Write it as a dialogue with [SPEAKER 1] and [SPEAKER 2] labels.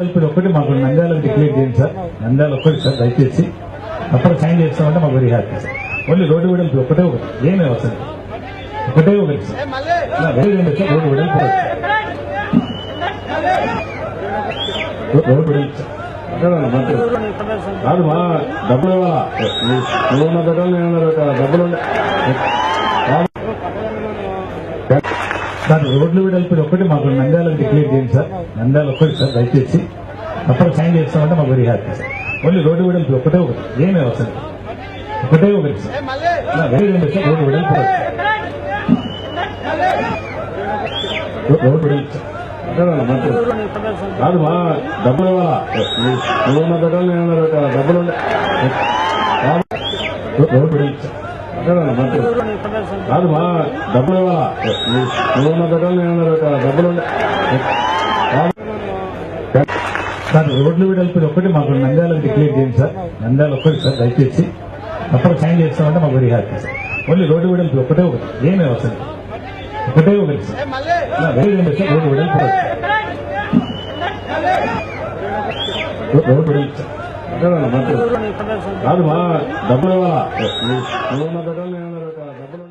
[SPEAKER 1] ఇప్పుడు ఒకటి మాకు నంద్యాల డిక్లేర్ చేయండి సార్. నంద్యాల ఒక్కటి సార్ దయచేసి అప్పుడు సైన్ చేస్తామంటే మాకు very happy sir. Only road వెడల్పు ఒకటే ఒకటి, ఏమీ అవసరం ఒకటే ఒకటి సార్. వెరీ రెండు సార్ రోడ్డు వెడల్పు రోడ్డు వెడల్పు సార్.
[SPEAKER 2] కాదు మా డబ్బులు ఇవ్వాలా నువ్వు పెట్టాలి నేను డబ్బులు
[SPEAKER 1] సార్ రోడ్లు వెడల్పు ఒకటి మాకు నంద్యాల డిక్లేర్ చేయండి సార్. నంద్యాల ఒక్కటి సార్ దయచేసి అప్పుడు సైన్ చేస్తామంటే మాకు very happy sir. Only road వెడల్పు ఒకటే ఒకటి, ఏమీ అవసరం ఒకటే ఒకటి సార్. వెరీ రెండు సార్ రోడ్డు వెడల్పు రోడ్డు వెడల్పు సార్.
[SPEAKER 2] కాదు మా డబ్బులు ఇవ్వాలా నువ్వు పెట్టాలి నేను డబ్బులు
[SPEAKER 1] రోడ్డు వెడల్పు సార్.
[SPEAKER 2] కాదు మా డబ్బులు ఇవ్వాలా నువ్వు పెట్టాలి నేను డబ్బులు
[SPEAKER 1] సార్ రోడ్లు వెడల్పు ఒకటి మాకు నంద్యాల డిక్లేర్ చేయండి సార్. నంద్యాల ఒక్కటి సార్ దయచేసి అప్పుడు సైన్ చేస్తామంటే మాకు very happy sir. Only road వెడల్పు ఒకటే ఒకటి, ఏమీ అవసరం ఒకటే ఒకటి సార్. వెరీ రెండు సార్ రోడ్డు వెడల్పు రోడ్డు వెడల్పు సార్.
[SPEAKER 2] కాదు మా డబ్బులు ఇవ్వాలా నువ్వు పెట్టాలి నేను డబ్బులు